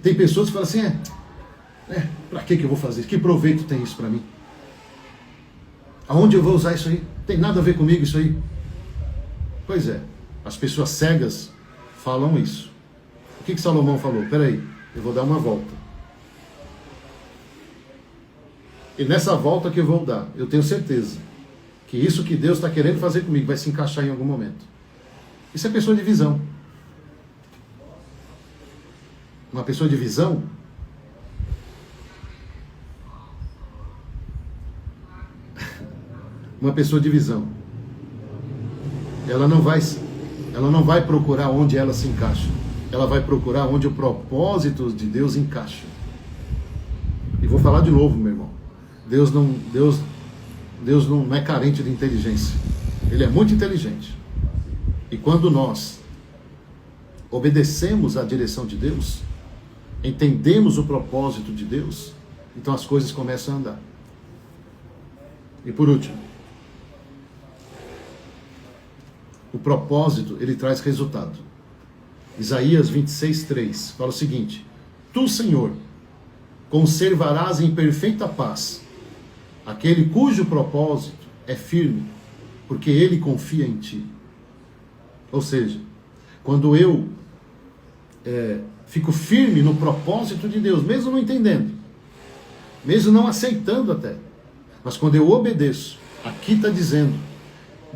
[SPEAKER 1] Tem pessoas que falam assim, para que eu vou fazer? Que proveito tem isso para mim? Aonde eu vou usar isso aí? Tem nada a ver comigo isso aí? Pois é, as pessoas cegas falam isso. O que Salomão falou? Peraí, eu vou dar uma volta. E nessa volta que eu vou dar, eu tenho certeza que isso que Deus está querendo fazer comigo vai se encaixar em algum momento. Isso é pessoa de visão. Uma pessoa de visão, uma pessoa de visão, ela não vai procurar onde ela se encaixa. Ela vai procurar onde o propósito de Deus encaixa. E vou falar de novo, meu irmão. Deus não é carente de inteligência. Ele é muito inteligente. E quando nós obedecemos à direção de Deus, entendemos o propósito de Deus, então as coisas começam a andar. E por último, o propósito, ele traz resultado. Isaías 26:3 fala o seguinte: Tu, Senhor, conservarás em perfeita paz aquele cujo propósito é firme, porque ele confia em ti. Ou seja, quando eu fico firme no propósito de Deus, mesmo não entendendo, mesmo não aceitando até, mas quando eu obedeço, aqui está dizendo,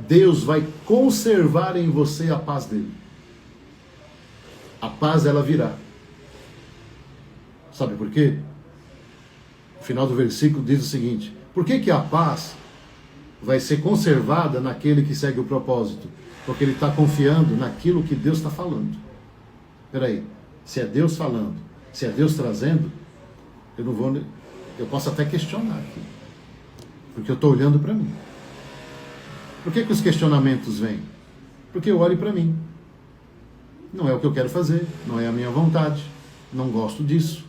[SPEAKER 1] Deus vai conservar em você a paz dele. A paz, ela virá. Sabe por quê? O final do versículo diz o seguinte: por que a paz vai ser conservada naquele que segue o propósito? Porque ele está confiando naquilo que Deus está falando. Espera aí, se é Deus falando, se é Deus trazendo, eu posso até questionar aqui, porque eu estou olhando para mim. Por que os questionamentos vêm? Porque eu olho para mim. Não é o que eu quero fazer, não é a minha vontade, não gosto disso.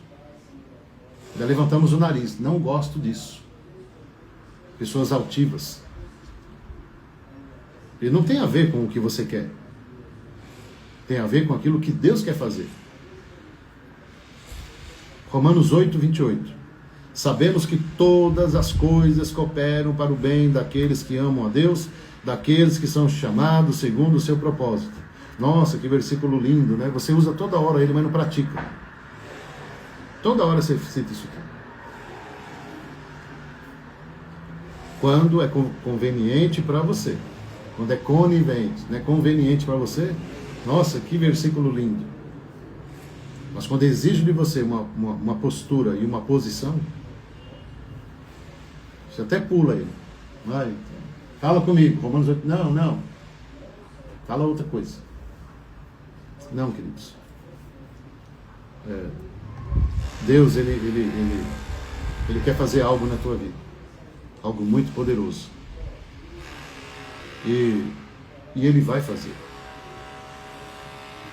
[SPEAKER 1] Já levantamos o nariz, não gosto disso. Pessoas altivas. E não tem a ver com o que você quer. Tem a ver com aquilo que Deus quer fazer. Romanos 8, 28. Sabemos que todas as coisas cooperam para o bem daqueles que amam a Deus, daqueles que são chamados segundo o seu propósito. Nossa, que versículo lindo, né? Você usa toda hora ele, mas não pratica. Toda hora você cita isso aqui. Quando é conveniente para você. Quando é conivente, né? Conveniente para você. Nossa, que versículo lindo. Mas quando exige de você uma postura e uma posição, você até pula ele. Vai, fala comigo, Romanos 8. Não. Fala outra coisa. Não, queridos. Deus, ele quer fazer algo na tua vida. Algo muito poderoso. E ele vai fazer.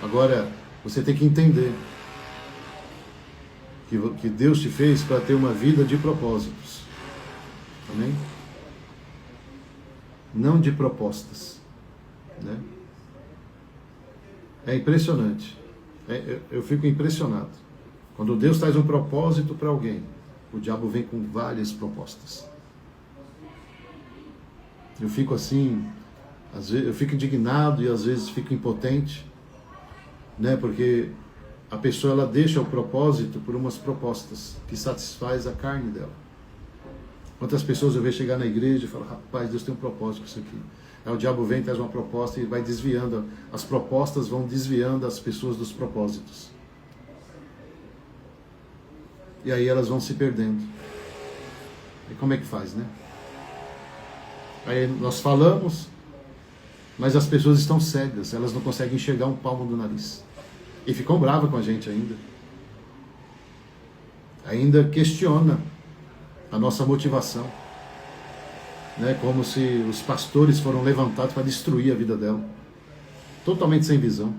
[SPEAKER 1] Agora, você tem que entender que Deus te fez para ter uma vida de propósitos. Amém? Não de propostas. Né? É impressionante. Eu fico impressionado. Quando Deus traz um propósito para alguém, o diabo vem com várias propostas. Eu fico assim, às vezes eu fico indignado e às vezes fico impotente, né? Porque a pessoa ela deixa o propósito por umas propostas que satisfaz a carne dela. Quantas pessoas eu vejo chegar na igreja e falar: rapaz, Deus tem um propósito com isso aqui. Aí o diabo vem, traz uma proposta e vai desviando, as propostas vão desviando as pessoas dos propósitos. E aí elas vão se perdendo. E como é que faz, né? Aí nós falamos, mas as pessoas estão cegas, elas não conseguem enxergar um palmo do nariz. E ficam bravas com a gente ainda. Ainda questiona a nossa motivação. Né? Como se os pastores foram levantados para destruir a vida dela. Totalmente sem visão.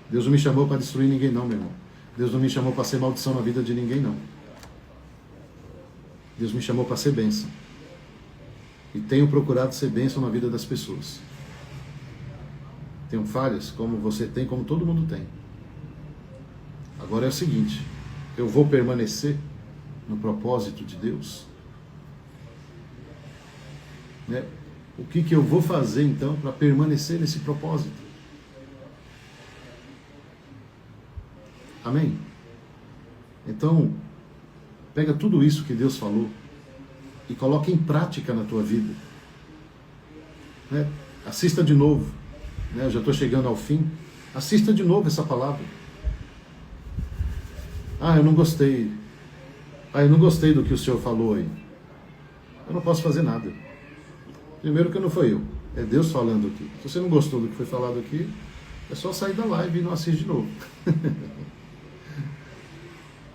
[SPEAKER 1] Deus não me chamou para destruir ninguém não, meu irmão. Deus não me chamou para ser maldição na vida de ninguém não. Deus me chamou para ser bênção. E tenho procurado ser bênção na vida das pessoas. Tenho falhas, como você tem, como todo mundo tem. Agora é o seguinte: eu vou permanecer no propósito de Deus? Né? O que eu vou fazer então para permanecer nesse propósito? Amém? Então, pega tudo isso que Deus falou e coloca em prática na tua vida. Né? Assista de novo. Né? Eu já estou chegando ao fim. Assista de novo essa palavra. Eu não gostei. Eu não gostei do que o Senhor falou aí. Eu não posso fazer nada. Primeiro que não foi eu. É Deus falando aqui. Se você não gostou do que foi falado aqui, é só sair da live e não assistir de novo.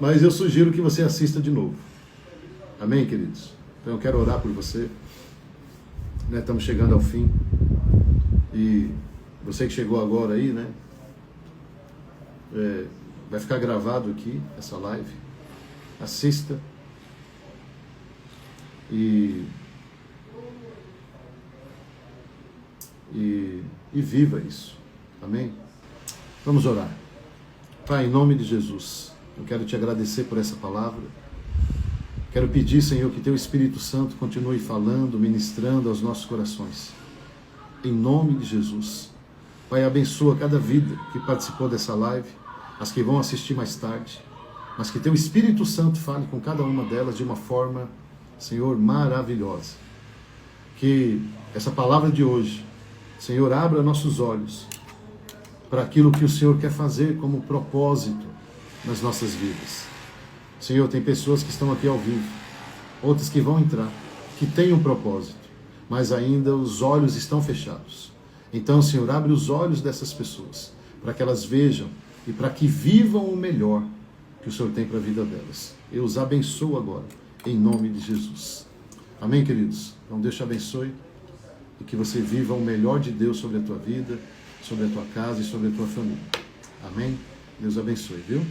[SPEAKER 1] Mas eu sugiro que você assista de novo. Amém, queridos? Então eu quero orar por você. Né, estamos chegando ao fim. E você que chegou agora aí, né? Vai ficar gravado aqui, essa live. Assista. E viva isso. Amém? Vamos orar. Pai, em nome de Jesus, eu quero te agradecer por essa palavra. Quero pedir, Senhor, que Teu Espírito Santo continue falando, ministrando aos nossos corações. Em nome de Jesus. Pai, abençoa cada vida que participou dessa live, as que vão assistir mais tarde, mas que Teu Espírito Santo fale com cada uma delas de uma forma, Senhor, maravilhosa. Que essa palavra de hoje, Senhor, abra nossos olhos para aquilo que o Senhor quer fazer como propósito nas nossas vidas. Senhor, tem pessoas que estão aqui ao vivo, outras que vão entrar, que têm um propósito, mas ainda os olhos estão fechados. Então, Senhor, abre os olhos dessas pessoas, para que elas vejam e para que vivam o melhor que o Senhor tem para a vida delas. Eu os abençoo agora, em nome de Jesus. Amém, queridos? Então Deus te abençoe e que você viva o melhor de Deus sobre a tua vida, sobre a tua casa e sobre a tua família. Amém? Deus abençoe, viu?